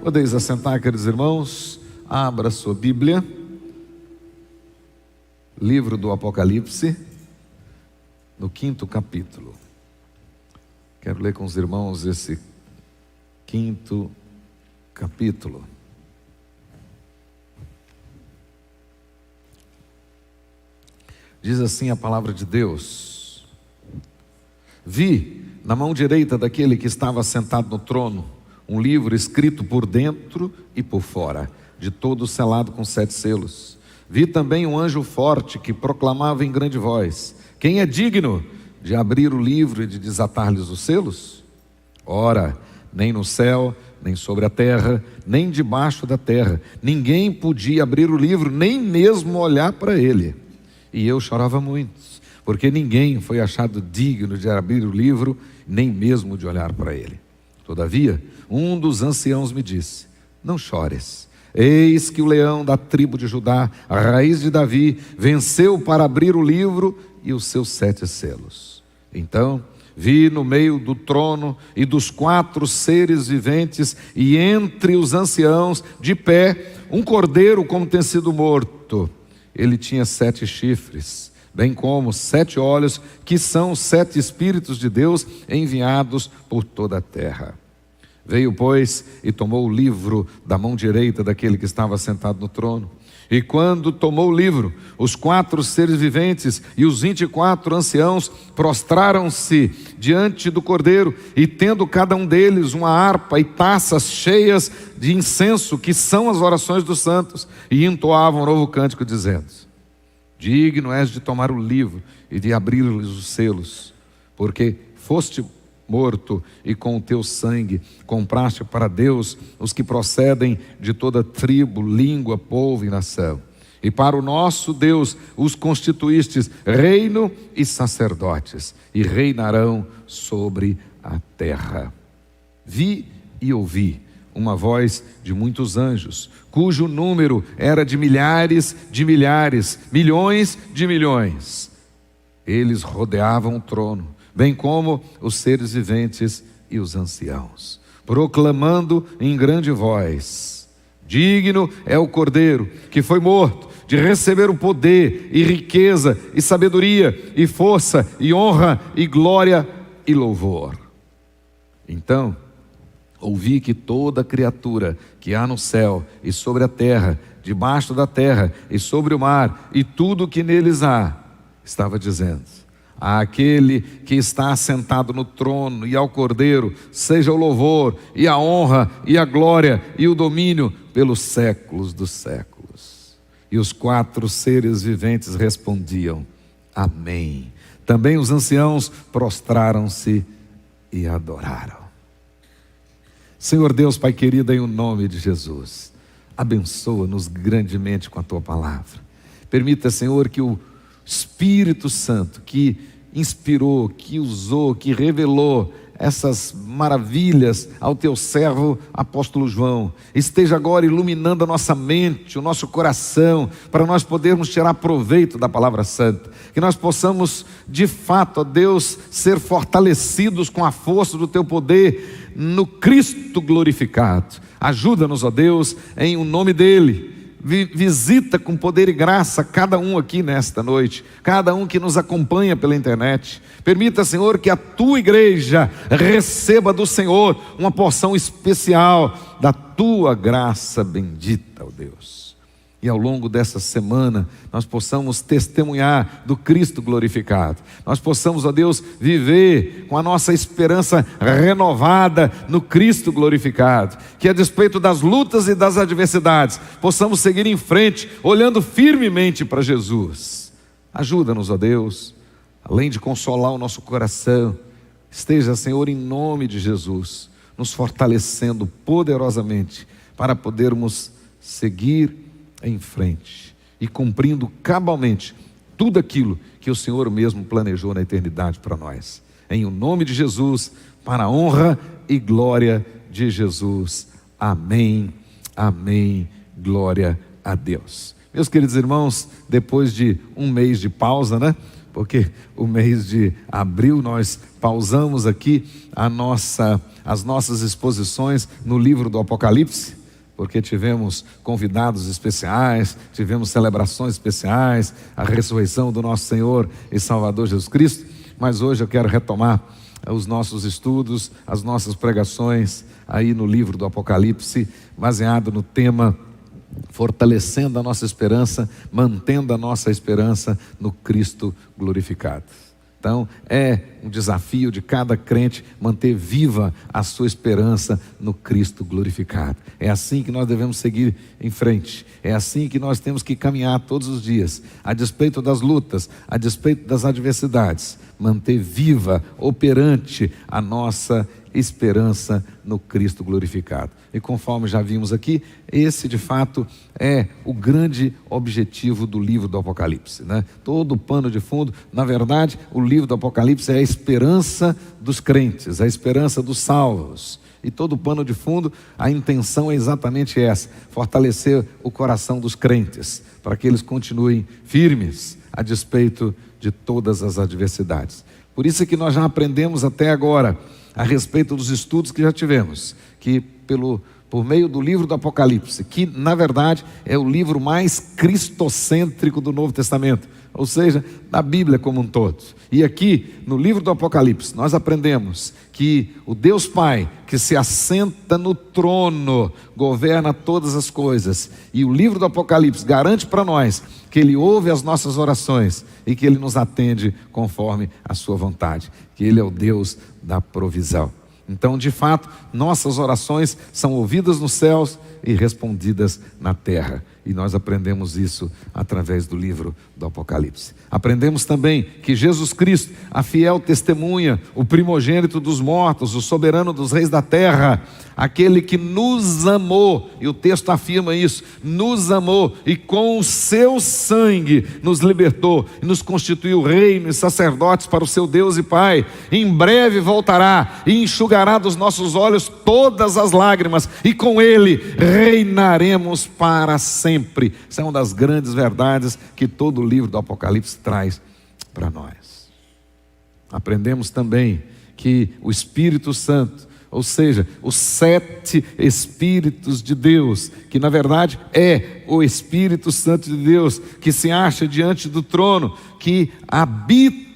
Podeis assentar, queridos irmãos. Abra sua Bíblia, livro do Apocalipse, no 5º capítulo. Quero ler com os irmãos esse 5º capítulo. Diz assim a palavra de Deus: Vi na mão direita daquele que estava sentado no trono um livro escrito por dentro e por fora, de todo selado com 7 selos. Vi também um anjo forte que proclamava em grande voz: Quem é digno de abrir o livro e de desatar-lhes os selos? Ora, nem no céu, nem sobre a terra, nem debaixo da terra, ninguém podia abrir o livro, nem mesmo olhar para ele. E eu chorava muito, porque ninguém foi achado digno de abrir o livro, nem mesmo de olhar para ele. Todavia, um dos anciãos me disse: Não chores, eis que o leão da tribo de Judá, a raiz de Davi, venceu para abrir o livro e os seus 7 selos. Então vi no meio do trono e dos 4 seres viventes e entre os anciãos, de pé, um cordeiro como tem sido morto. Ele tinha 7 chifres, bem como 7 olhos, que são os 7 Espíritos de Deus enviados por toda a terra. Veio, pois, e tomou o livro da mão direita daquele que estava sentado no trono. E quando tomou o livro, os 4 seres viventes e os 24 anciãos prostraram-se diante do cordeiro, e tendo cada um deles uma harpa e taças cheias de incenso, que são as orações dos santos, e entoavam um novo cântico, dizendo: Digno és de tomar o livro e de abrir-lhes os selos, porque foste morto, e com o teu sangue compraste para Deus os que procedem de toda tribo, língua, povo e nação. E para o nosso Deus os constituístes reino e sacerdotes, e reinarão sobre a terra. Vi e ouvi uma voz de muitos anjos, cujo número era de milhares, milhões de milhões. Eles rodeavam o trono, bem como os seres viventes e os anciãos, proclamando em grande voz: Digno é o Cordeiro que foi morto de receber o poder e riqueza e sabedoria e força e honra e glória e louvor. Então ouvi que toda criatura que há no céu e sobre a terra, debaixo da terra e sobre o mar, e tudo o que neles há, estava dizendo: Àquele que está assentado no trono e ao Cordeiro seja o louvor e a honra e a glória e o domínio pelos séculos dos séculos. E os 4 seres viventes respondiam: Amém. Também os anciãos prostraram-se e adoraram. Senhor Deus, Pai querido, em o nome de Jesus, abençoa-nos grandemente com a Tua palavra. Permita, Senhor, que o Espírito Santo, que inspirou, que usou, que revelou essas maravilhas ao Teu servo apóstolo João, esteja agora iluminando a nossa mente, o nosso coração, para nós podermos tirar proveito da palavra santa, que nós possamos de fato, ó Deus, ser fortalecidos com a força do Teu poder no Cristo glorificado. Ajuda-nos, ó Deus, em o nome dEle. Visita com poder e graça cada um aqui nesta noite, cada um que nos acompanha pela internet. Permita, Senhor, que a Tua igreja receba do Senhor uma porção especial da Tua graça bendita, ó Deus. E ao longo dessa semana nós possamos testemunhar do Cristo glorificado. Nós possamos, ó Deus, viver com a nossa esperança renovada no Cristo glorificado. Que a despeito das lutas e das adversidades, possamos seguir em frente, olhando firmemente para Jesus. Ajuda-nos, ó Deus, além de consolar o nosso coração, esteja, Senhor, em nome de Jesus, nos fortalecendo poderosamente para podermos seguir em frente e cumprindo cabalmente tudo aquilo que o Senhor mesmo planejou na eternidade para nós. Em o nome de Jesus, para a honra e glória de Jesus. Amém, amém, glória a Deus. Meus queridos irmãos, depois de um mês de pausa, porque o mês de abril nós pausamos aqui as nossas exposições no livro do Apocalipse, porque tivemos convidados especiais, tivemos celebrações especiais, a ressurreição do nosso Senhor e Salvador Jesus Cristo. Mas hoje eu quero retomar os nossos estudos, as nossas pregações aí no livro do Apocalipse, baseado no tema fortalecendo a nossa esperança, mantendo a nossa esperança no Cristo glorificado. Então é um desafio de cada crente manter viva a sua esperança no Cristo glorificado. É assim que nós devemos seguir em frente, é assim que nós temos que caminhar todos os dias, a despeito das lutas, a despeito das adversidades, manter viva, operante a nossa esperança no Cristo glorificado. E conforme já vimos aqui, esse de fato é o grande objetivo do livro do Apocalipse, né? Todo o pano de fundo, na verdade, o livro do Apocalipse é a esperança dos crentes, a esperança dos salvos. E todo o pano de fundo, a intenção é exatamente essa: fortalecer o coração dos crentes, para que eles continuem firmes a despeito de todas as adversidades. Por isso é que nós já aprendemos até agora a respeito dos estudos que já tivemos, que por meio do livro do Apocalipse, que na verdade é o livro mais cristocêntrico do Novo Testamento, ou seja, da Bíblia como um todo. E aqui no livro do Apocalipse nós aprendemos que o Deus Pai, que se assenta no trono, governa todas as coisas. E o livro do Apocalipse garante para nós que Ele ouve as nossas orações e que Ele nos atende conforme a sua vontade, que Ele é o Deus da provisão. Então, de fato, nossas orações são ouvidas nos céus e respondidas na terra. E nós aprendemos isso através do livro do Apocalipse. Aprendemos também que Jesus Cristo, a fiel testemunha, o primogênito dos mortos, o soberano dos reis da terra, aquele que nos amou, e o texto afirma isso, nos amou e com o seu sangue nos libertou e nos constituiu reino e sacerdotes para o seu Deus e Pai. Em breve voltará e enxugará dos nossos olhos todas as lágrimas, e com Ele reinaremos para sempre. Essa é uma das grandes verdades que todo o livro do Apocalipse traz para nós. Aprendemos também que o Espírito Santo, ou seja, os 7 Espíritos de Deus, que na verdade é o Espírito Santo de Deus, que se acha diante do trono, que habita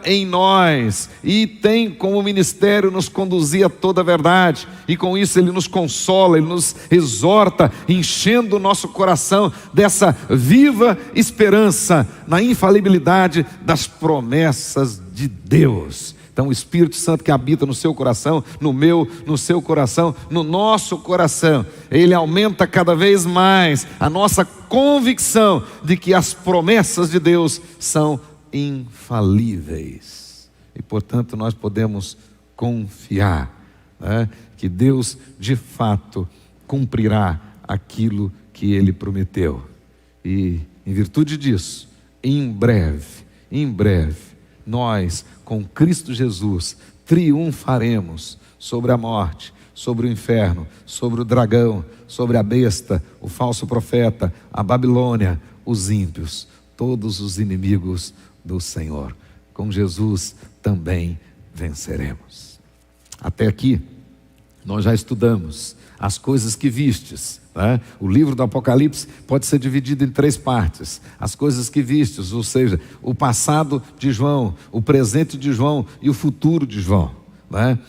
em nós e tem como ministério nos conduzir a toda a verdade, e com isso Ele nos consola, Ele nos exorta, enchendo o nosso coração dessa viva esperança na infalibilidade das promessas de Deus. Então o Espírito Santo que habita no seu coração, no meu, no seu coração, no nosso coração, ele aumenta cada vez mais a nossa convicção de que as promessas de Deus são infalíveis. E portanto nós podemos confiar, né, que Deus de fato cumprirá aquilo que Ele prometeu. E em virtude disso, em breve, nós com Cristo Jesus triunfaremos sobre a morte, sobre o inferno, sobre o dragão, sobre a besta, o falso profeta, a Babilônia, os ímpios, todos os inimigos do Senhor. Com Jesus também venceremos. Até aqui nós já estudamos as coisas que vistes, né? O livro do Apocalipse pode ser dividido em 3 partes. As coisas que vistes, ou seja, o passado de João, o presente de João e o futuro de João, né?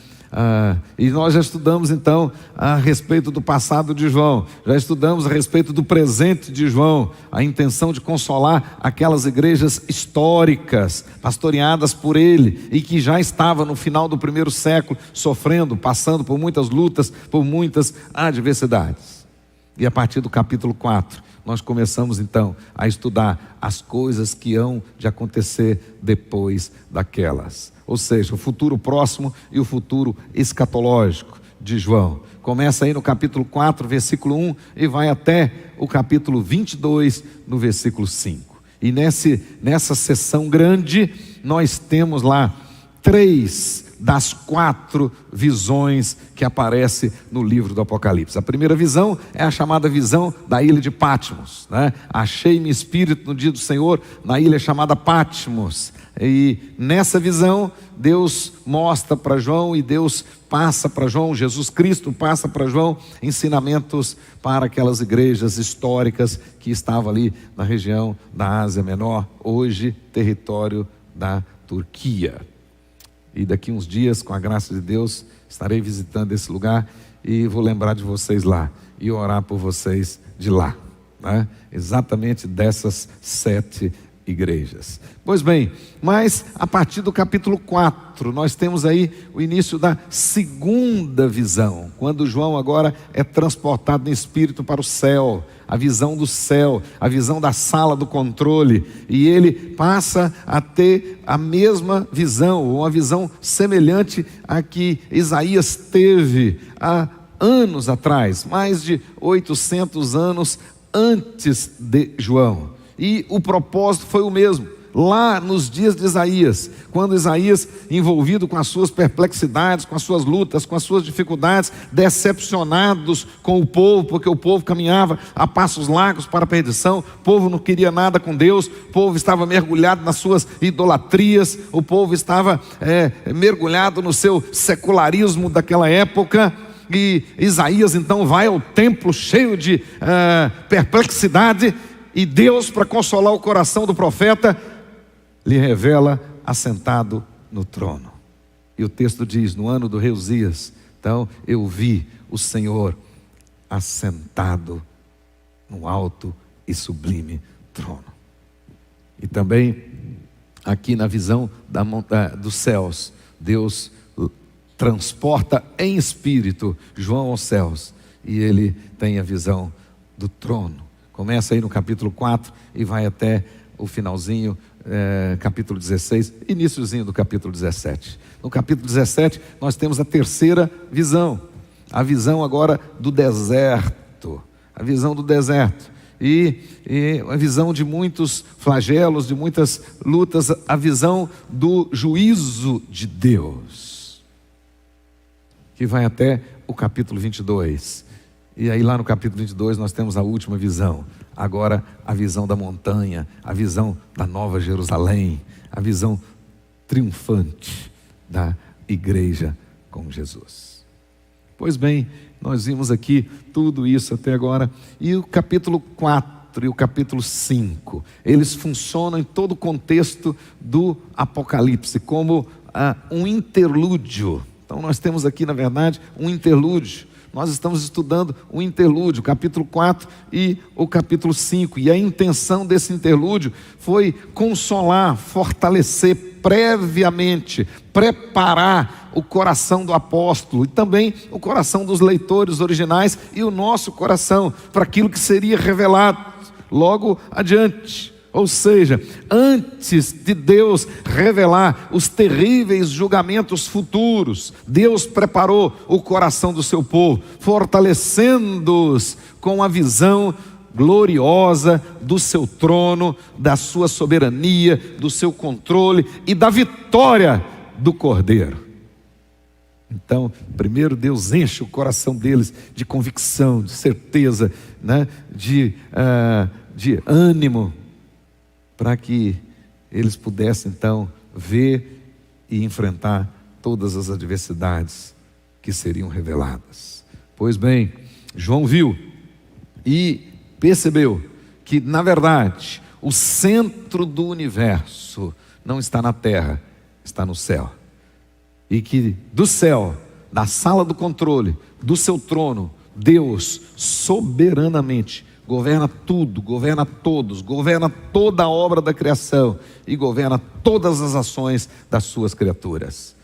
E nós já estudamos então a respeito do passado de João, já estudamos a respeito do presente de João, a intenção de consolar aquelas igrejas históricas, pastoreadas por ele, e que já estava no final do 1º século, sofrendo, passando por muitas lutas, por muitas adversidades. E a partir do capítulo 4, nós começamos então a estudar as coisas que hão de acontecer depois daquelas. Ou seja, o futuro próximo e o futuro escatológico de João. Começa aí no capítulo 4, versículo 1, e vai até o capítulo 22, no versículo 5. E nessa sessão grande, nós temos lá 3 das 4 visões que aparecem no livro do Apocalipse. A primeira visão é a chamada visão da ilha de Patmos, né? Achei-me espírito no dia do Senhor na ilha chamada Patmos. E nessa visão, Deus mostra para João e Deus passa para João, Jesus Cristo passa para João ensinamentos para aquelas igrejas históricas que estavam ali na região da Ásia Menor, hoje território da Turquia. E daqui uns dias, com a graça de Deus, estarei visitando esse lugar e vou lembrar de vocês lá e orar por vocês de lá, né? Exatamente dessas 7 igrejas. Pois bem, mas a partir do capítulo 4, nós temos aí o início da segunda visão, quando João agora é transportado em espírito para o céu, a visão do céu, a visão da sala do controle, e ele passa a ter a mesma visão, uma visão semelhante à que Isaías teve há anos atrás, mais de 800 anos antes de João. E o propósito foi o mesmo, lá nos dias de Isaías, quando Isaías, envolvido com as suas perplexidades, com as suas lutas, com as suas dificuldades, decepcionados com o povo, porque o povo caminhava a passos largos para a perdição, o povo não queria nada com Deus, o povo estava mergulhado nas suas idolatrias, o povo estava mergulhado no seu secularismo daquela época. E Isaías então vai ao templo cheio de perplexidade, e Deus, para consolar o coração do profeta, lhe revela assentado no trono. E o texto diz, no ano do rei Uzias, então eu vi o Senhor assentado no alto e sublime trono. E também aqui na visão dos céus, Deus transporta em espírito João aos céus, e ele tem a visão do trono. Começa aí no capítulo 4 e vai até o finalzinho, capítulo 16, iniciozinho do capítulo 17. No capítulo 17 nós temos a terceira visão, a visão agora do deserto, a visão do deserto. E a visão de muitos flagelos, de muitas lutas, a visão do juízo de Deus, que vai até o capítulo 22. E aí lá no capítulo 22 nós temos a última visão, agora a visão da montanha, a visão da Nova Jerusalém, a visão triunfante da igreja com Jesus. Pois bem, nós vimos aqui tudo isso até agora, e o capítulo 4 e o capítulo 5, eles funcionam em todo o contexto do Apocalipse, como um interlúdio. Então nós temos aqui na verdade um interlúdio. Nós estamos estudando o interlúdio, o capítulo 4 e o capítulo 5. E a intenção desse interlúdio foi consolar, fortalecer previamente, preparar o coração do apóstolo e também o coração dos leitores originais e o nosso coração para aquilo que seria revelado logo adiante. Ou seja, antes de Deus revelar os terríveis julgamentos futuros, Deus preparou o coração do seu povo, fortalecendo-os com a visão gloriosa do seu trono, da sua soberania, do seu controle e da vitória do Cordeiro. Então, primeiro Deus enche o coração deles de convicção, de certeza, né? de ânimo, para que eles pudessem então ver e enfrentar todas as adversidades que seriam reveladas. Pois bem, João viu e percebeu que na verdade o centro do universo não está na terra, está no céu. E que do céu, da sala do controle, do seu trono, Deus soberanamente governa tudo, governa todos, governa toda a obra da criação e governa todas as ações das suas criaturas.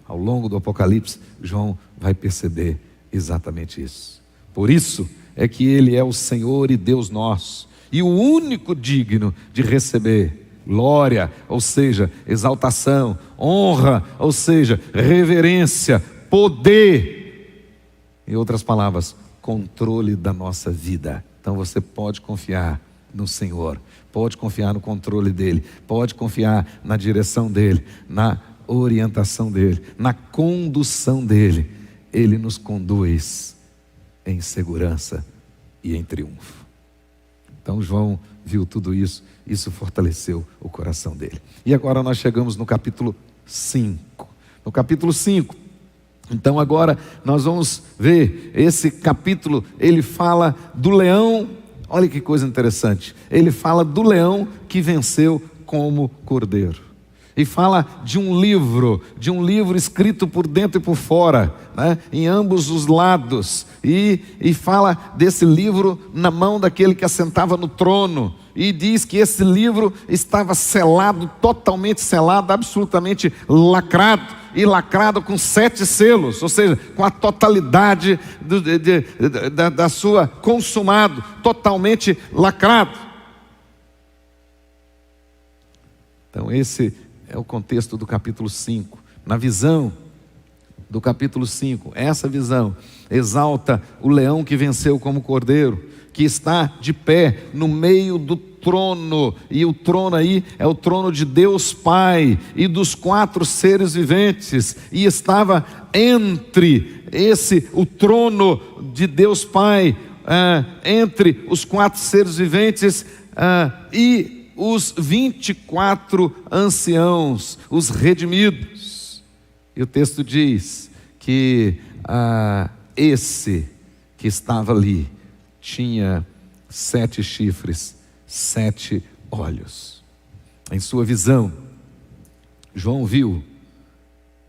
Ao longo do Apocalipse, João vai perceber exatamente isso. Por isso é que Ele é o Senhor e Deus nosso, e o único digno de receber glória, ou seja, exaltação, honra, ou seja, reverência, poder, em outras palavras, controle da nossa vida. Então você pode confiar no Senhor, pode confiar no controle dEle, pode confiar na direção dEle, na orientação dele, na condução dele, ele nos conduz em segurança e em triunfo. Então João viu tudo isso, isso fortaleceu o coração dele. E agora nós chegamos no capítulo 5. No capítulo 5, então agora nós vamos ver, esse capítulo, ele fala do leão, olha que coisa interessante, ele fala do leão que venceu como cordeiro. E fala de um livro escrito por dentro e por fora, né? Em ambos os lados. E fala desse livro na mão daquele que assentava no trono. E diz que esse livro estava selado, totalmente selado, absolutamente lacrado. E lacrado com 7 selos, ou seja, com a totalidade da sua consumado, totalmente lacrado. Então esse é o contexto do capítulo 5. Na visão do capítulo 5, essa visão exalta o leão que venceu como cordeiro, que está de pé no meio do trono, e o trono aí é o trono de Deus Pai e dos 4 seres viventes, e estava entre o trono de Deus Pai, entre os 4 seres viventes e os 24 anciãos, os redimidos. E o texto diz que esse que estava ali tinha 7 chifres, 7 olhos. Em sua visão, João viu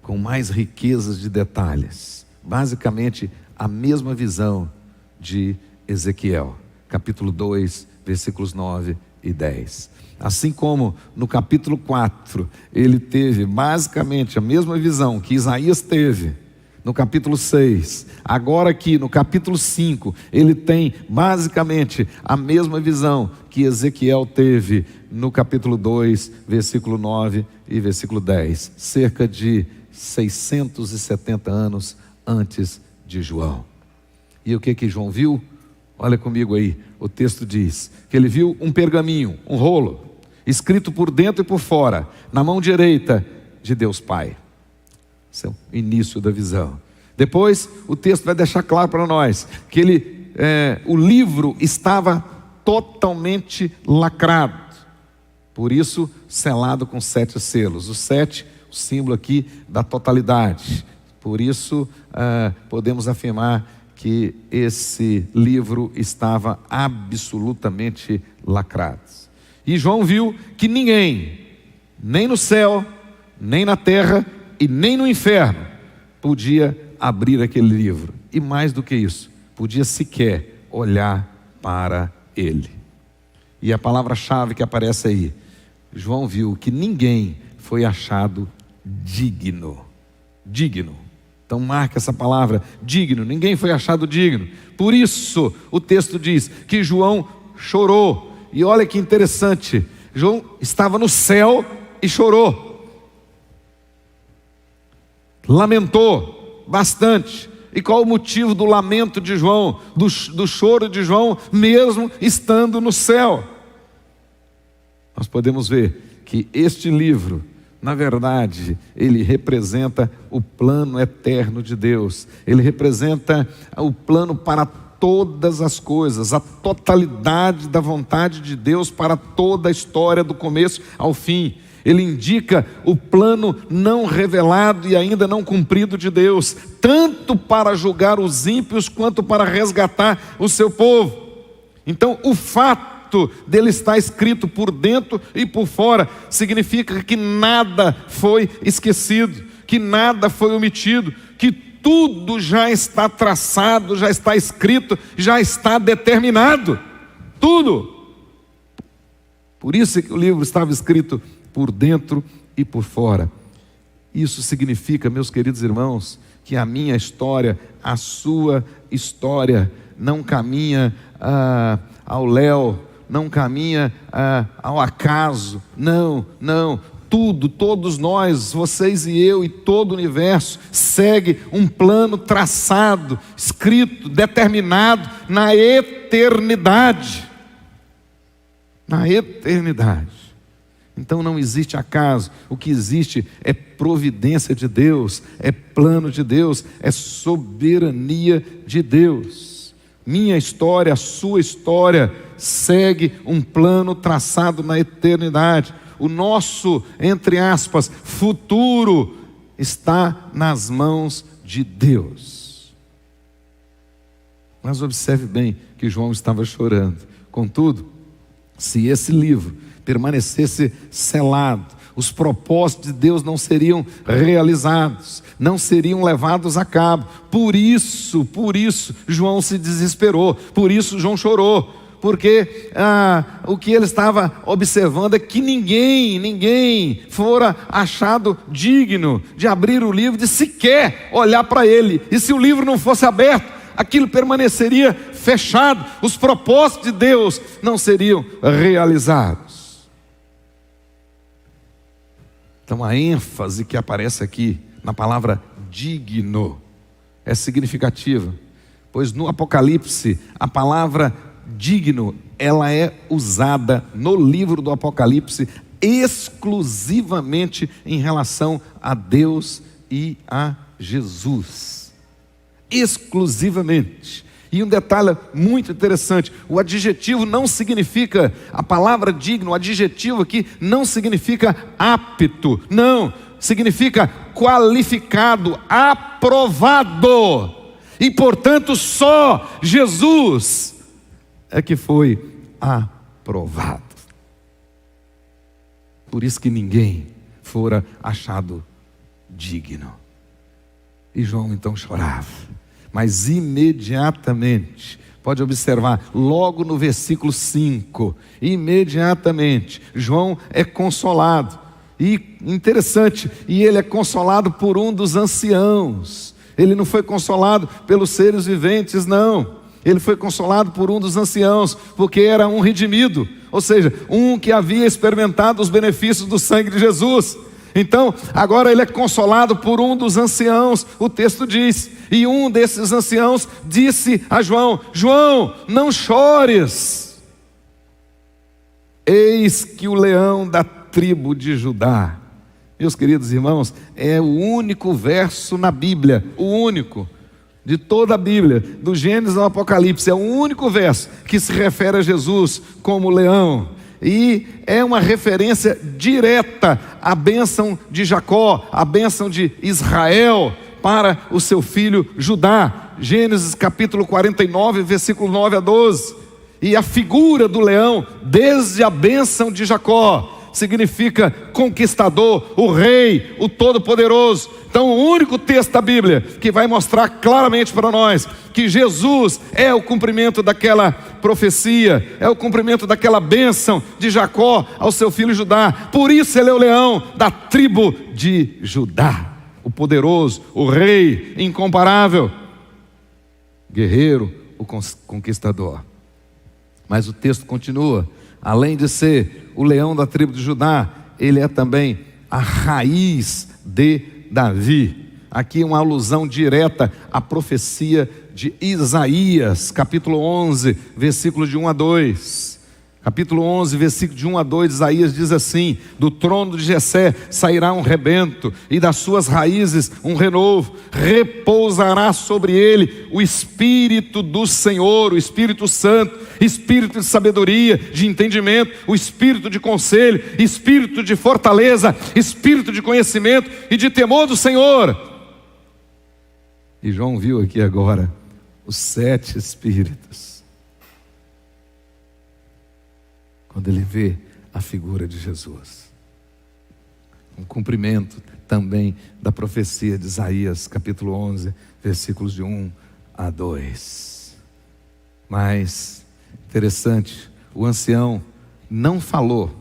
com mais riquezas de detalhes, basicamente a mesma visão de Ezequiel, capítulo 2, versículos 9 e 10. Assim como no capítulo 4, ele teve basicamente a mesma visão que Isaías teve no capítulo 6, agora aqui no capítulo 5, ele tem basicamente a mesma visão que Ezequiel teve no capítulo 2, versículo 9 e versículo 10, cerca de 670 anos antes de João. E o que João viu? Olha comigo aí, o texto diz que ele viu um pergaminho, um rolo, escrito por dentro e por fora, na mão direita de Deus Pai. Esse é o início da visão. Depois o texto vai deixar claro para nós que o livro estava totalmente lacrado, por isso selado com 7 selos. O 7, o símbolo aqui da totalidade. Por isso podemos afirmar que esse livro estava absolutamente lacrado. E João viu que ninguém, nem no céu, nem na terra e nem no inferno, podia abrir aquele livro. E mais do que isso, podia sequer olhar para ele. E a palavra-chave que aparece aí, João viu que ninguém foi achado digno. Digno. Então marca essa palavra, digno. Ninguém foi achado digno. Por isso o texto diz que João chorou. E olha que interessante, João estava no céu e chorou. Lamentou bastante. E qual o motivo do lamento de João, do choro de João, mesmo estando no céu? Nós podemos ver que este livro, na verdade, ele representa o plano eterno de Deus. Ele representa o plano para todas as coisas, a totalidade da vontade de Deus para toda a história, do começo ao fim. Ele indica o plano não revelado e ainda não cumprido de Deus, tanto para julgar os ímpios quanto para resgatar o seu povo. Então, o fato dele estar escrito por dentro e por fora significa que nada foi esquecido, que nada foi omitido, que tudo já está traçado, já está escrito, já está determinado. Tudo. Por isso é que o livro estava escrito por dentro e por fora. Isso significa, meus queridos irmãos, que a minha história, a sua história, não caminha ao léu, não caminha ao acaso. Não. Tudo, todos nós, vocês e eu e todo o universo, segue um plano traçado, escrito, determinado na eternidade. Na eternidade. Então não existe acaso, o que existe é providência de Deus, é plano de Deus, é soberania de Deus. Minha história, a sua história, segue um plano traçado na eternidade. O nosso, entre aspas, futuro está nas mãos de Deus. Mas observe bem que João estava chorando. Contudo, se esse livro permanecesse selado, os propósitos de Deus não seriam realizados, não seriam levados a cabo. Por isso, João se desesperou, por isso João chorou, porque o que ele estava observando é que ninguém fora achado digno de abrir o livro, de sequer olhar para ele, e se o livro não fosse aberto, aquilo permaneceria fechado, os propósitos de Deus não seriam realizados. Então a ênfase que aparece aqui na palavra digno é significativa, pois no Apocalipse a palavra digno, ela é usada no livro do Apocalipse exclusivamente em relação a Deus e a Jesus. Exclusivamente. E um detalhe muito interessante, o adjetivo não significa, a palavra digno, o adjetivo aqui não significa apto, não, significa qualificado, aprovado, e portanto só Jesus é que foi aprovado. Por isso que ninguém fora achado digno. E João então chorava. Mas imediatamente, pode observar, logo no versículo 5, imediatamente, João é consolado. E interessante, e ele é consolado por um dos anciãos. Ele não foi consolado pelos seres viventes, não. Ele foi consolado por um dos anciãos, porque era um redimido, ou seja, um que havia experimentado os benefícios do sangue de Jesus. Então, agora ele é consolado por um dos anciãos, o texto diz, e um desses anciãos disse a João: João, não chores, eis que o leão da tribo de Judá. Meus queridos irmãos, é o único verso na Bíblia, o único, de toda a Bíblia, do Gênesis ao Apocalipse, é o único verso que se refere a Jesus como leão. E é uma referência direta à bênção de Jacó, à bênção de Israel para o seu filho Judá. Gênesis capítulo 49, versículo 9 a 12. E a figura do leão, desde a bênção de Jacó, significa conquistador, o rei, o todo-poderoso. Então o único texto da Bíblia que vai mostrar claramente para nós que Jesus é o cumprimento daquela profecia, é o cumprimento daquela bênção de Jacó ao seu filho Judá. Por isso ele é o leão da tribo de Judá, o poderoso, o rei incomparável, guerreiro, o conquistador. Mas o texto continua, além de ser o leão da tribo de Judá, ele é também a raiz de Davi. Aqui uma alusão direta à profecia de Isaías, capítulo 11, versículos de 1 a 2. Capítulo 11, versículo de 1 a 2, Isaías diz assim: do trono de Jessé sairá um rebento, e das suas raízes um renovo, repousará sobre ele o Espírito do Senhor, o Espírito Santo, Espírito de sabedoria, de entendimento, o Espírito de conselho, Espírito de fortaleza, Espírito de conhecimento e de temor do Senhor. E João viu aqui agora os 7 Espíritos. Quando ele vê a figura de Jesus, um cumprimento também da profecia de Isaías, capítulo 11, versículos de 1 a 2. Mas, interessante, o ancião não falou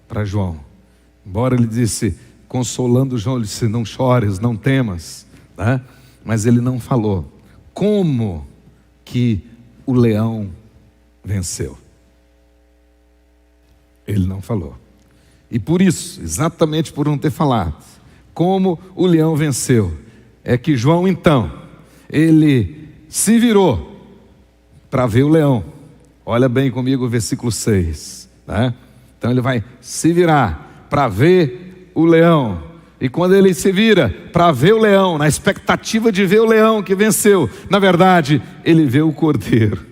para João, embora ele disse, consolando João, ele disse: não chores, não temas, né? Mas ele não falou como que o leão venceu. Ele não falou. E por isso, exatamente por não ter falado como o leão venceu, é que João então, ele se virou para ver o leão. Olha bem comigo o versículo 6, né? Então ele vai se virar para ver o leão. E quando ele se vira para ver o leão, na expectativa de ver o leão que venceu, na verdade, ele vê o cordeiro.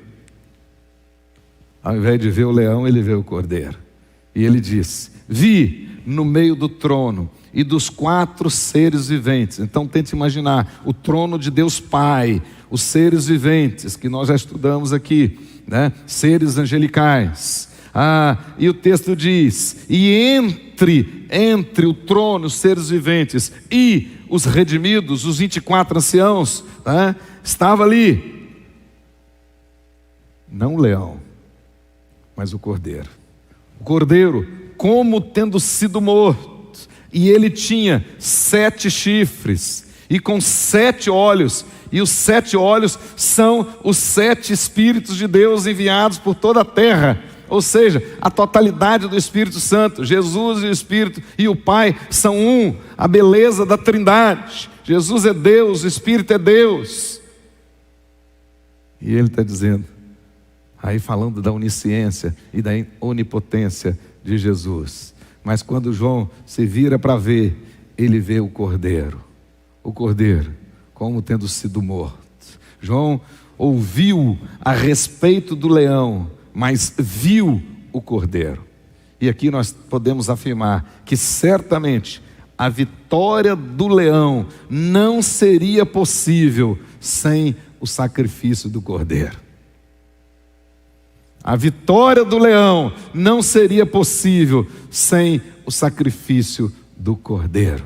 Ao invés de ver o leão, ele vê o cordeiro. E ele diz: vi no meio do trono e dos 4 seres viventes. Então tente imaginar o trono de Deus Pai, os seres viventes, que nós já estudamos aqui, né? Seres angelicais. E o texto diz: e entre o trono, os seres viventes e os redimidos, os 24 anciãos, né? Estava ali, não o leão, mas o cordeiro. O cordeiro, como tendo sido morto, e ele tinha 7 chifres, e com 7 olhos, e os 7 olhos são os 7 Espíritos de Deus enviados por toda a terra, ou seja, a totalidade do Espírito Santo. Jesus e o Espírito e o Pai são um, a beleza da Trindade. Jesus é Deus, o Espírito é Deus. E ele está dizendo, aí falando da onisciência e da onipotência de Jesus. Mas quando João se vira para ver, ele vê o cordeiro como tendo sido morto. João ouviu a respeito do leão, mas viu o cordeiro. E aqui nós podemos afirmar que certamente a vitória do leão não seria possível sem o sacrifício do cordeiro. A vitória do leão não seria possível sem o sacrifício do cordeiro.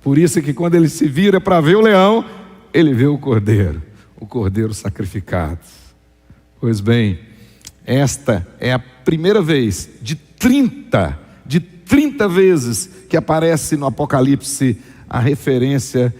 Por isso é que quando ele se vira para ver o leão, ele vê o cordeiro sacrificado. Pois bem, esta é a primeira vez de 30 vezes que aparece no Apocalipse a referência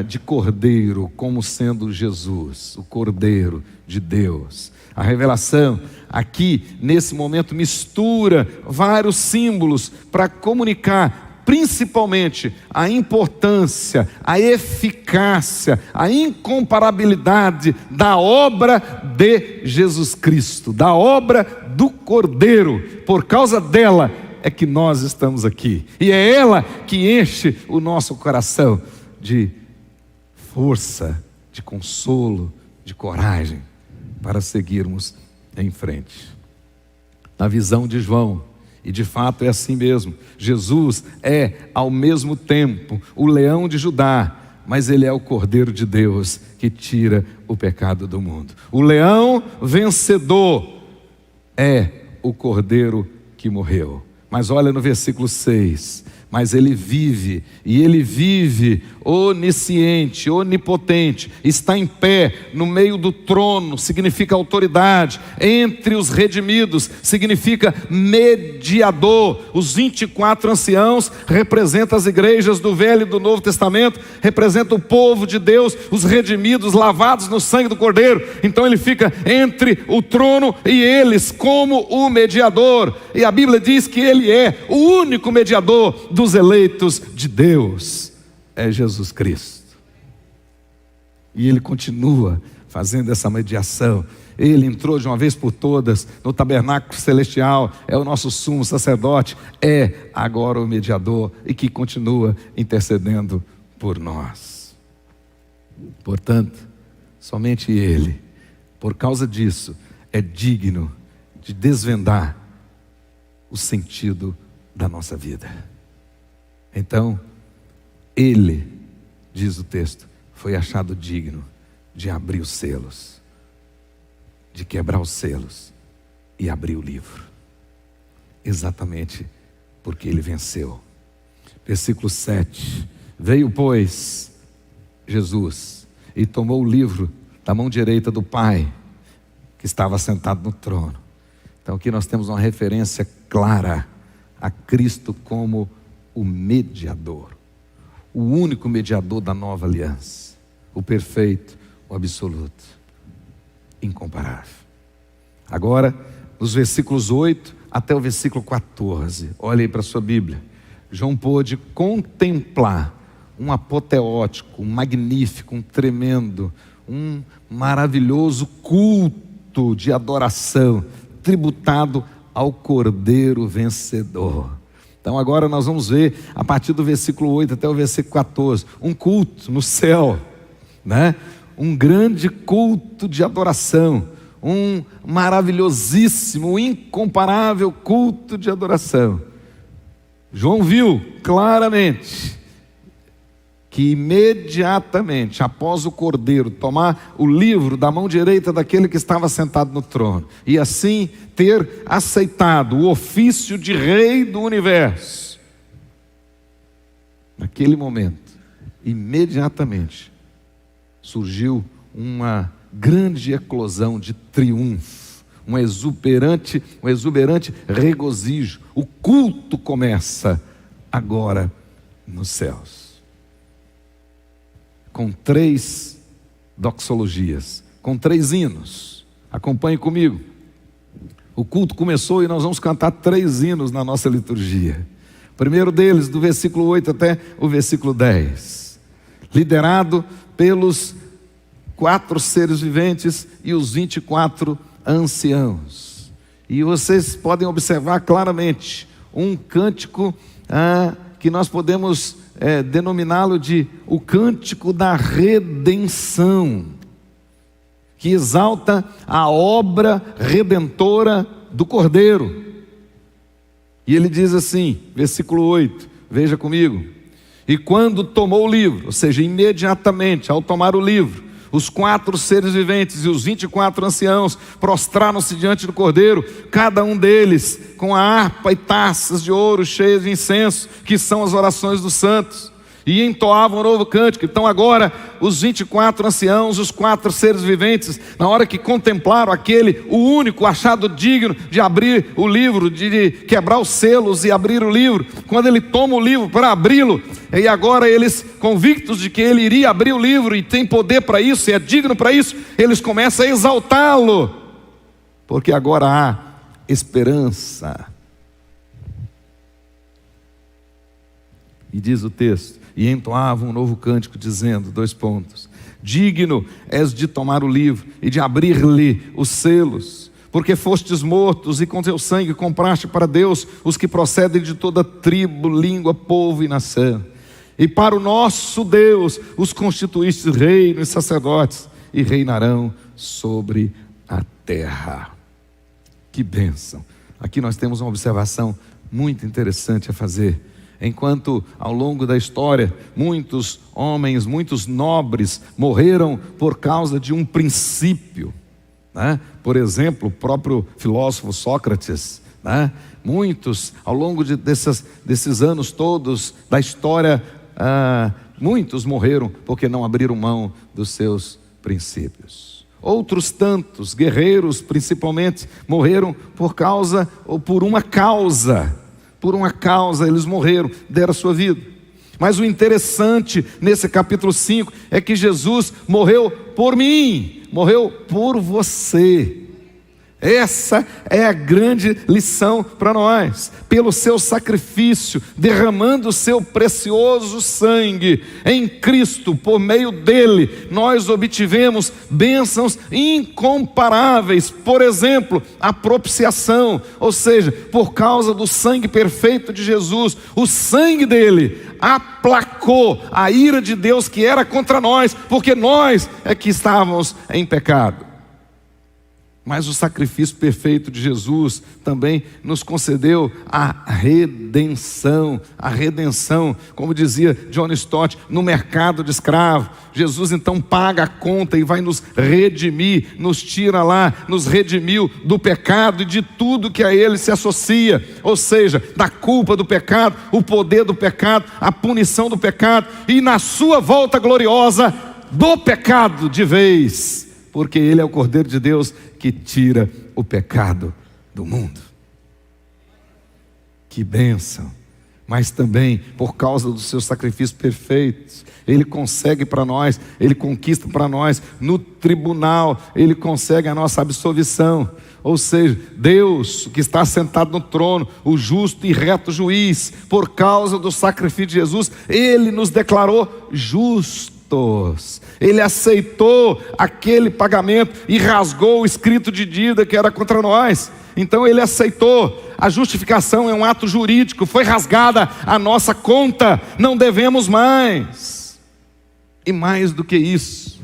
de cordeiro como sendo Jesus, o cordeiro de Deus. A revelação aqui, nesse momento, mistura vários símbolos para comunicar principalmente a importância, a eficácia, a incomparabilidade da obra de Jesus Cristo, da obra do Cordeiro. Por causa dela é que nós estamos aqui, e é ela que enche o nosso coração de força, de consolo, de coragem para seguirmos em frente. Na visão de João, e de fato é assim mesmo, Jesus é ao mesmo tempo o leão de Judá, mas ele é o Cordeiro de Deus que tira o pecado do mundo. O leão vencedor é o Cordeiro que morreu. Mas olha no versículo 6, mas ele vive, e ele vive onisciente, onipotente, está em pé no meio do trono, significa autoridade, entre os redimidos, significa mediador. Os 24 anciãos representam as igrejas do Velho e do Novo Testamento, representam o povo de Deus, os redimidos, lavados no sangue do Cordeiro. Então ele fica entre o trono e eles como o mediador, e a Bíblia diz que ele é o único mediador dos eleitos de Deus, é Jesus Cristo. E ele continua fazendo essa mediação. Ele entrou de uma vez por todas no tabernáculo celestial, é o nosso sumo sacerdote, é agora o mediador e que continua intercedendo por nós. Portanto, somente ele, por causa disso, é digno de desvendar o sentido da nossa vida. Então, ele, diz o texto, foi achado digno de abrir os selos, de quebrar os selos e abrir o livro. Exatamente porque ele venceu. Versículo 7. Veio, pois, Jesus e tomou o livro da mão direita do Pai, que estava sentado no trono. Então aqui nós temos uma referência clara a Cristo como o mediador, o único mediador da nova aliança, o perfeito, o absoluto, incomparável. Agora, nos versículos 8 até o versículo 14, olha aí para a sua Bíblia. João pôde contemplar um apoteótico, um magnífico, um tremendo, um maravilhoso culto de adoração tributado ao Cordeiro vencedor. Então agora nós vamos ver, a partir do versículo 8 até o versículo 14, um culto no céu, né? Um grande culto de adoração, um maravilhosíssimo, incomparável culto de adoração. João viu claramente que imediatamente após o Cordeiro tomar o livro da mão direita daquele que estava sentado no trono, e assim ter aceitado o ofício de rei do universo, naquele momento, imediatamente, surgiu uma grande eclosão de triunfo, um exuberante regozijo. O culto começa agora nos céus, com 3 doxologias, com 3 hinos. Acompanhe comigo. O culto começou e nós vamos cantar 3 hinos na nossa liturgia. O primeiro deles, do versículo 8 até o versículo 10, liderado pelos 4 seres viventes e os 24 anciãos. E vocês podem observar claramente um cântico que nós podemos denominá-lo de o cântico da redenção, que exalta a obra redentora do Cordeiro. E ele diz assim, versículo 8, veja comigo: e quando tomou o livro, ou seja, imediatamente ao tomar o livro, os 4 seres viventes e os 24 anciãos prostraram-se diante do Cordeiro, cada um deles com a harpa e taças de ouro cheias de incenso, que são as orações dos santos, e entoavam um novo cântico. Então agora os 24 anciãos, os 4 seres viventes, na hora que contemplaram aquele, o único achado digno de abrir o livro, de quebrar os selos e abrir o livro, quando ele toma o livro para abri-lo, e agora eles, convictos de que ele iria abrir o livro e tem poder para isso, e é digno para isso, eles começam a exaltá-lo, porque agora há esperança. E diz o texto: e entoavam um novo cântico, dizendo, 2 pontos: digno és de tomar o livro e de abrir-lhe os selos, porque fostes mortos e com teu sangue compraste para Deus os que procedem de toda tribo, língua, povo e nação. E para o nosso Deus os constituíste reino e sacerdotes, e reinarão sobre a terra. Que bênção! Aqui nós temos uma observação muito interessante a fazer. Enquanto ao longo da história muitos homens, muitos nobres morreram por causa de um princípio, né? Por exemplo, o próprio filósofo Sócrates, né? Muitos ao longo desses anos todos da história, muitos morreram porque não abriram mão dos seus princípios. Outros tantos guerreiros principalmente morreram por causa ou por uma causa eles morreram, deram a sua vida. Mas o interessante nesse capítulo 5 é que Jesus morreu por mim, morreu por você. Essa é a grande lição para nós. Pelo seu sacrifício, derramando o seu precioso sangue em Cristo, por meio dele, nós obtivemos bênçãos incomparáveis. Por exemplo, a propiciação, ou seja, por causa do sangue perfeito de Jesus, o sangue dele aplacou a ira de Deus que era contra nós, porque nós é que estávamos em pecado. Mas o sacrifício perfeito de Jesus também nos concedeu a redenção, como dizia John Stott, no mercado de escravo. Jesus então paga a conta e vai nos redimir, nos tira lá, nos redimiu do pecado e de tudo que a ele se associa, ou seja, da culpa do pecado, o poder do pecado, a punição do pecado, e na sua volta gloriosa do pecado de vez, porque ele é o Cordeiro de Deus que tira o pecado do mundo. Que bênção! Mas também por causa do seu sacrifício perfeito, ele consegue para nós, ele conquista para nós no tribunal, ele consegue a nossa absolvição. Ou seja, Deus que está sentado no trono, o justo e reto juiz, por causa do sacrifício de Jesus, ele nos declarou justos. justos. Ele aceitou aquele pagamento e rasgou o escrito de dívida que era contra nós. Então ele aceitou. A justificação é um ato jurídico. Foi rasgada a nossa conta, não devemos mais. E mais do que isso,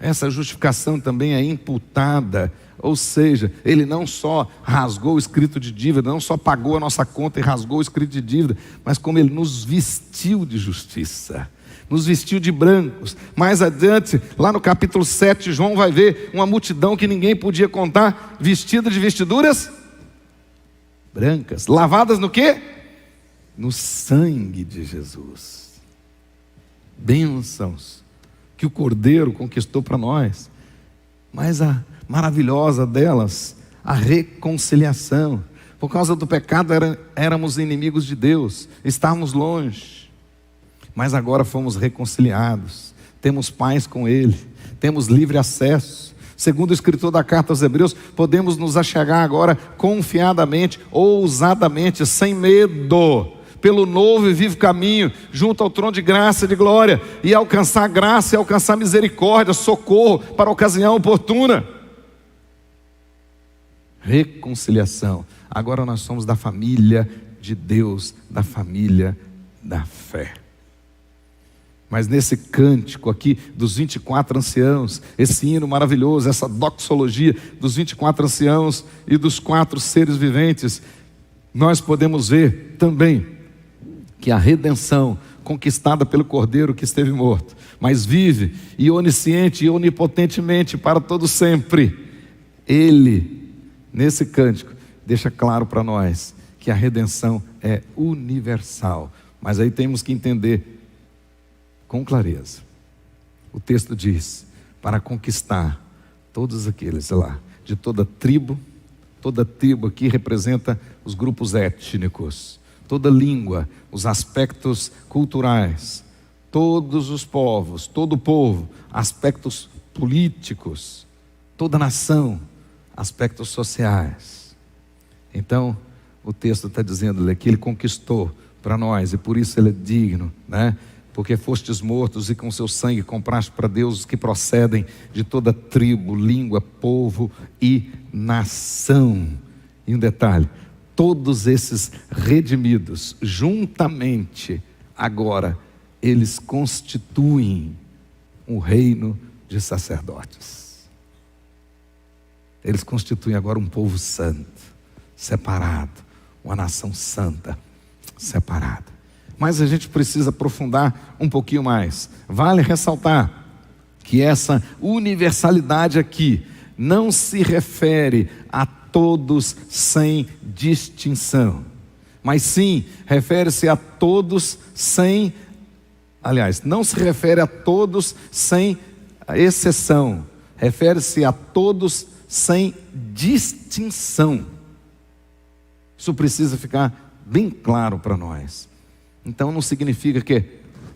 essa justificação também é imputada. Ou seja, ele não só rasgou o escrito de dívida, não só pagou a nossa conta e rasgou o escrito de dívida, mas como ele nos vestiu de justiça, nos vestiu de brancos. Mais adiante, lá no capítulo 7, João vai ver uma multidão que ninguém podia contar, vestida de vestiduras brancas, lavadas no quê? No sangue de Jesus. Bênçãos que o Cordeiro conquistou para nós. Mas a maravilhosa delas, a reconciliação. Por causa do pecado éramos inimigos de Deus, estávamos longe, mas agora fomos reconciliados, temos paz com Ele, temos livre acesso. Segundo o escritor da carta aos Hebreus, podemos nos achegar agora confiadamente, ousadamente, sem medo, pelo novo e vivo caminho, junto ao trono de graça e de glória, e alcançar graça e alcançar misericórdia, socorro para a ocasião oportuna. Reconciliação. Agora nós somos da família de Deus, da família da fé. Mas nesse cântico aqui dos 24 anciãos, esse hino maravilhoso, essa doxologia dos 24 anciãos e dos 4 seres viventes, nós podemos ver também que a redenção conquistada pelo Cordeiro que esteve morto, mas vive e onisciente e onipotentemente para todo sempre, Ele, nesse cântico, deixa claro para nós que a redenção é universal. Mas aí temos que entender com clareza. O texto diz, para conquistar todos aqueles lá, de toda tribo aqui representa os grupos étnicos, toda língua, os aspectos culturais, todos os povos, todo o povo, aspectos políticos, toda nação, aspectos sociais. Então, o texto está dizendo que Ele conquistou para nós, e por isso Ele é digno, né? Porque fostes mortos e com seu sangue compraste para Deus os que procedem de toda tribo, língua, povo e nação. E um detalhe, todos esses redimidos, juntamente, agora, eles constituem um reino de sacerdotes. Eles constituem agora um povo santo, separado, uma nação santa, separada. Mas a gente precisa aprofundar um pouquinho mais. Vale ressaltar que essa universalidade aqui não se refere a todos sem distinção, mas sim refere-se a todos sem, aliás, não se refere a todos sem exceção, refere-se a todos sem distinção. Isso precisa ficar bem claro para nós. Então não significa que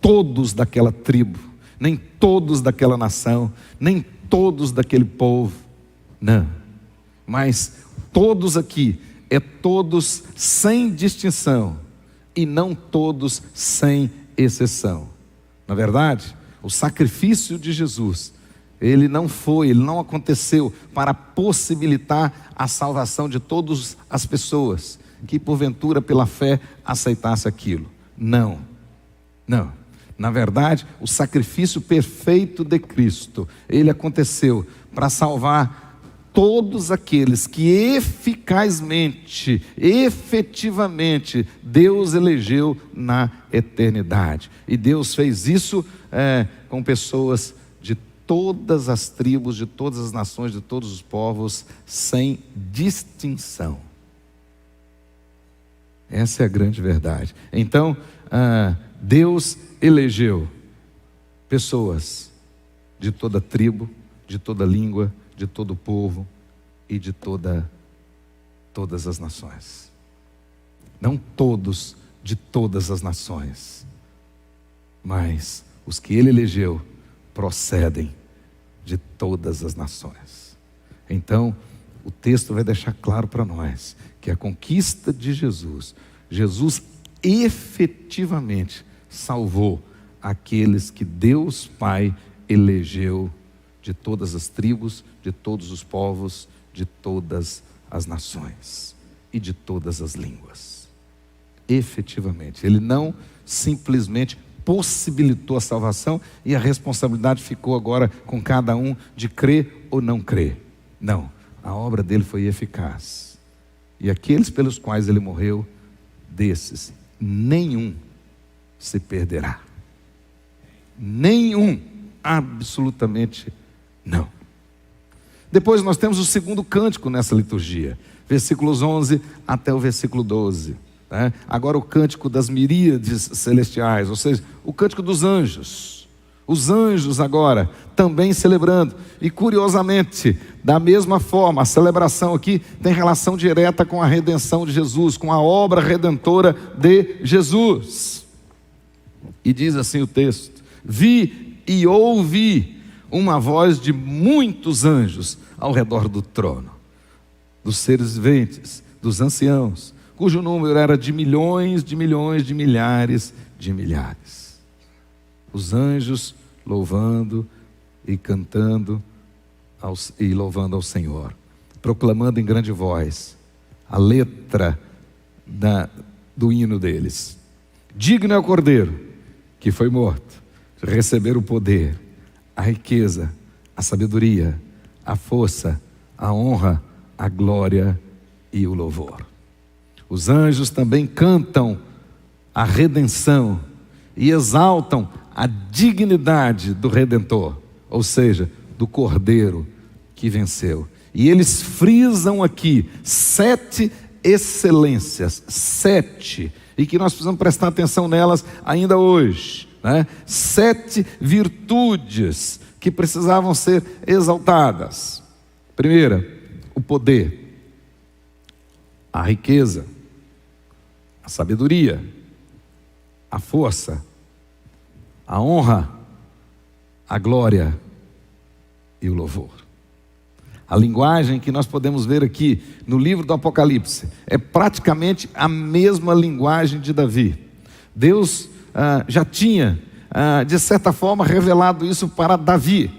todos daquela tribo, nem todos daquela nação, nem todos daquele povo, não. Mas todos aqui é todos sem distinção e não todos sem exceção. Na verdade, o sacrifício de Jesus, ele não aconteceu para possibilitar a salvação de todas as pessoas que porventura pela fé aceitasse aquilo. Não. Na verdade, o sacrifício perfeito de Cristo, ele aconteceu para salvar todos aqueles que eficazmente, efetivamente, Deus elegeu na eternidade. E Deus fez isso com pessoas de todas as tribos, de todas as nações, de todos os povos, sem distinção. Essa é a grande verdade. Então, Deus elegeu pessoas de toda tribo, de toda língua, de todo povo e de todas as nações. Não todos de todas as nações, mas os que Ele elegeu procedem de todas as nações. Então, o texto vai deixar claro para nós que a conquista de Jesus efetivamente salvou aqueles que Deus Pai elegeu de todas as tribos, de todos os povos, de todas as nações e de todas as línguas. Efetivamente, Ele não simplesmente possibilitou a salvação e a responsabilidade ficou agora com cada um de crer ou não crer. Não, a obra dele foi eficaz. E aqueles pelos quais ele morreu, desses, nenhum se perderá. Nenhum, absolutamente não. Depois nós temos o segundo cântico nessa liturgia, versículos 11 até o versículo 12. Agora o cântico das miríades celestiais, ou seja, o cântico dos anjos. Os anjos agora também celebrando. E curiosamente, da mesma forma, a celebração aqui tem relação direta com a redenção de Jesus, com a obra redentora de Jesus. E diz assim o texto: vi e ouvi uma voz de muitos anjos ao redor do trono, dos seres viventes, dos anciãos, cujo número era de milhões, de milhões, de milhares, de milhares. Os anjos louvando e cantando e louvando ao Senhor, proclamando em grande voz a letra do hino deles. Digno é o Cordeiro que foi morto de receber o poder, a riqueza, a sabedoria, a força, a honra, a glória e o louvor. Os anjos também cantam a redenção e exaltam a dignidade do Redentor, ou seja, do Cordeiro que venceu. E eles frisam aqui 7 excelências, 7, e que nós precisamos prestar atenção nelas ainda hoje, 7 virtudes que precisavam ser exaltadas. Primeira, o poder, a riqueza, a sabedoria, a força, a honra, a glória e o louvor. A linguagem que nós podemos ver aqui no livro do Apocalipse é praticamente a mesma linguagem de Davi. Deus já tinha, de certa forma, revelado isso para Davi.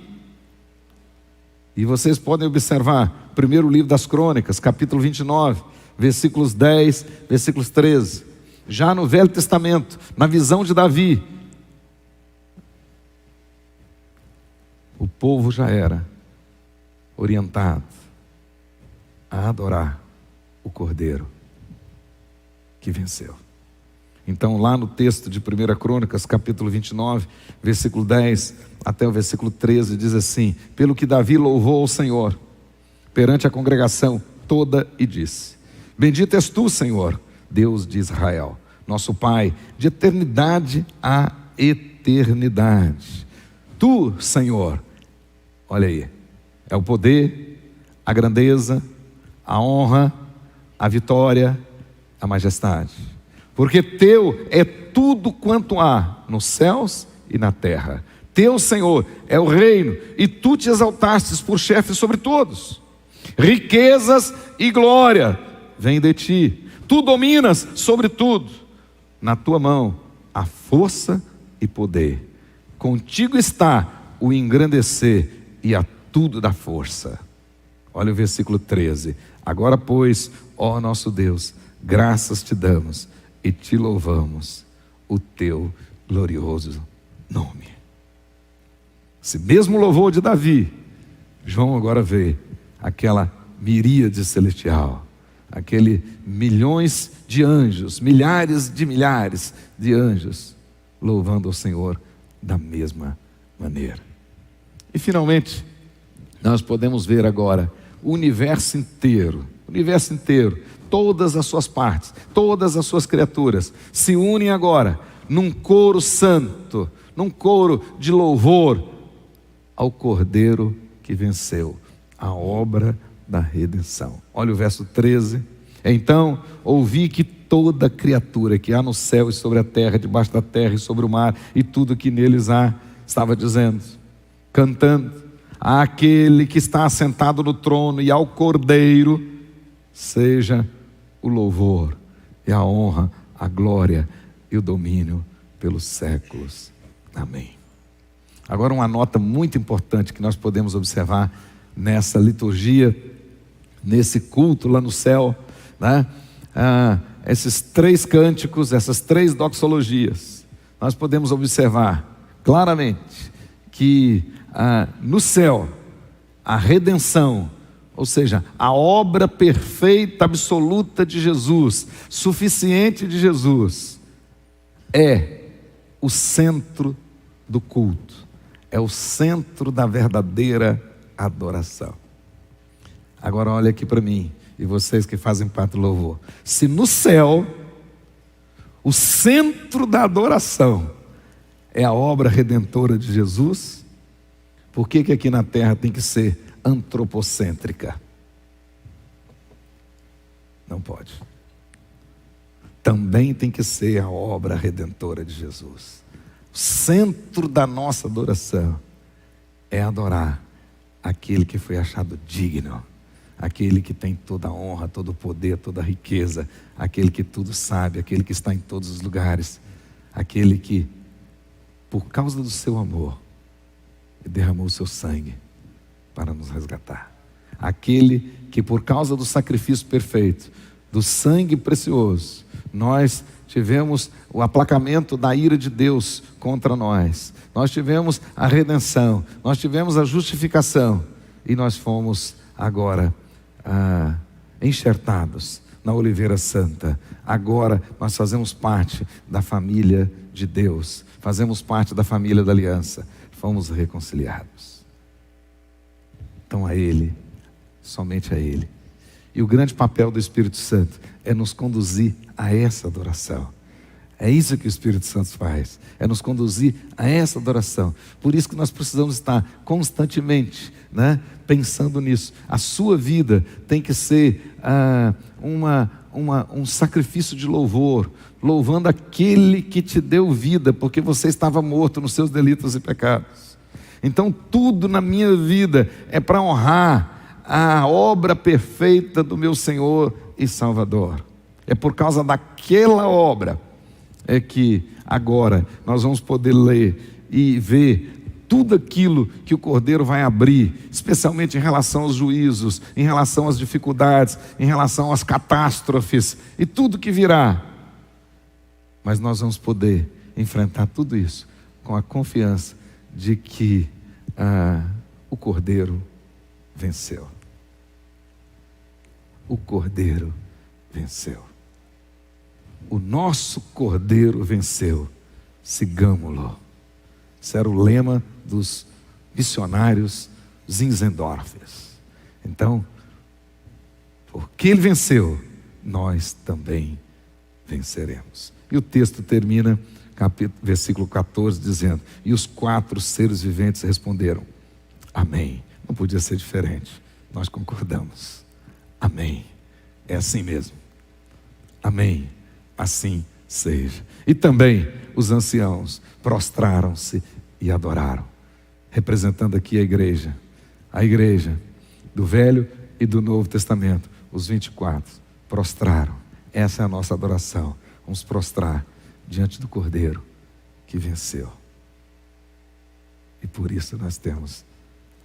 E vocês podem observar, primeiro livro das Crônicas, capítulo 29, versículos 10, versículos 13. Já no Velho Testamento, na visão de Davi, o povo já era orientado a adorar o Cordeiro que venceu. Então, lá no texto de 1 Crônicas, capítulo 29, versículo 10 até o versículo 13, diz assim: pelo que Davi louvou ao Senhor perante a congregação toda e disse: bendito és tu, Senhor, Deus de Israel, nosso Pai, de eternidade a eternidade. Tu, Senhor, olha aí, é o poder, a grandeza, a honra, a vitória, a majestade. Porque teu é tudo quanto há nos céus e na terra. Teu, Senhor, é o reino, e tu te exaltastes por chefe sobre todos. Riquezas e glória vêm de ti. Tu dominas sobre tudo. Na tua mão há força e poder. Contigo está o engrandecer e a tudo dá força. Olha o versículo 13. Agora, pois, ó nosso Deus, graças te damos e te louvamos o teu glorioso nome. Esse mesmo louvor de Davi, João agora vê aquela miríade celestial, aquele milhões de anjos, milhares de anjos, louvando ao Senhor da mesma maneira. E finalmente, nós podemos ver agora o universo inteiro, todas as suas partes, todas as suas criaturas, se unem agora num coro santo, num coro de louvor ao Cordeiro que venceu, a obra da redenção. Olha o verso 13. Então ouvi que toda criatura que há no céu e sobre a terra, debaixo da terra e sobre o mar, e tudo que neles há, estava dizendo, cantando, àquele que está assentado no trono e ao Cordeiro, seja o louvor e a honra, a glória e o domínio pelos séculos Amém. Agora uma nota muito importante que nós podemos observar nessa liturgia, nesse culto lá no céu, né? Esses 3 cânticos, essas 3 doxologias, nós podemos observar claramente que no céu, a redenção, ou seja, a obra perfeita, absoluta de Jesus, suficiente de Jesus, é o centro do culto, é o centro da verdadeira adoração. Agora olha aqui para mim, e vocês que fazem parte do louvor. Se no céu, o centro da adoração é a obra redentora de Jesus, por que aqui na terra tem que ser antropocêntrica? Não pode. Também tem que ser a obra redentora de Jesus. O centro da nossa adoração é adorar aquele que foi achado digno, aquele que tem toda a honra, todo o poder, toda a riqueza, aquele que tudo sabe, aquele que está em todos os lugares, aquele que, por causa do seu amor, derramou o seu sangue para nos resgatar. Aquele que, por causa do sacrifício perfeito, do sangue precioso, nós tivemos o aplacamento da ira de Deus contra nós. Nós tivemos a redenção, nós tivemos a justificação e nós fomos agora enxertados na Oliveira Santa. Agora nós fazemos parte da família de Deus, fazemos parte da família da aliança, fomos reconciliados. Então a Ele, somente a Ele. E o grande papel do Espírito Santo é nos conduzir a essa adoração. É isso que o Espírito Santo faz, é nos conduzir a essa adoração. Por isso que nós precisamos estar constantemente, pensando nisso. A sua vida tem que ser um sacrifício de louvor, louvando aquele que te deu vida, porque você estava morto nos seus delitos e pecados. Então tudo na minha vida é para honrar a obra perfeita do meu Senhor e Salvador. É por causa daquela obra é que agora nós vamos poder ler e ver tudo aquilo que o Cordeiro vai abrir, especialmente em relação aos juízos, em relação às dificuldades, em relação às catástrofes e tudo que virá. Mas nós vamos poder enfrentar tudo isso com a confiança de que o Cordeiro venceu. O Cordeiro venceu. O nosso Cordeiro venceu. Sigamo-lo. Esse era o lema dos missionários Zinzendorfers. Então, porque ele venceu, nós também venceremos. E o texto termina, versículo 14, dizendo: e os 4 seres viventes responderam: amém. Não podia ser diferente. Nós concordamos. Amém. É assim mesmo. Amém. Assim seja. E também os anciãos prostraram-se e adoraram, representando aqui a igreja do Velho e do Novo Testamento. Os 24 prostraram. Essa é a nossa adoração. Vamos prostrar diante do Cordeiro que venceu. E por isso nós temos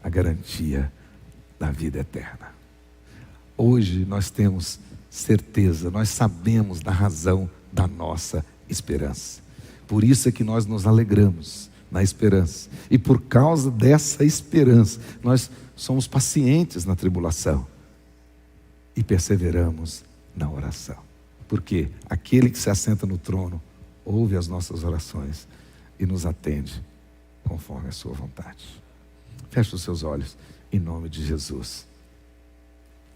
a garantia da vida eterna. Hoje nós temos certeza, nós sabemos da razão da nossa esperança. Por isso é que nós nos alegramos na esperança. E por causa dessa esperança, nós somos pacientes na tribulação e perseveramos na oração. Porque aquele que se assenta no trono ouve as nossas orações e nos atende conforme a sua vontade. Feche os seus olhos em nome de Jesus.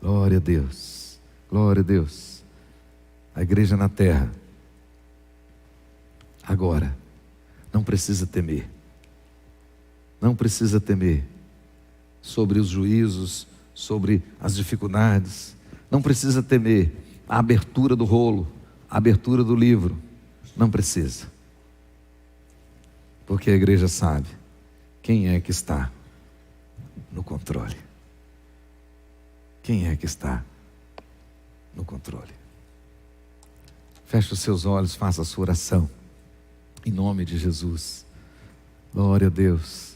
Glória a Deus. Glória a Deus. A igreja na terra agora não precisa temer. Não precisa temer sobre os juízos, sobre as dificuldades. Não precisa temer a abertura do rolo, a abertura do livro. Não precisa. Porque a igreja sabe quem é que está no controle. Quem é que está no controle? Feche os seus olhos, faça a sua oração em nome de Jesus. Glória a Deus.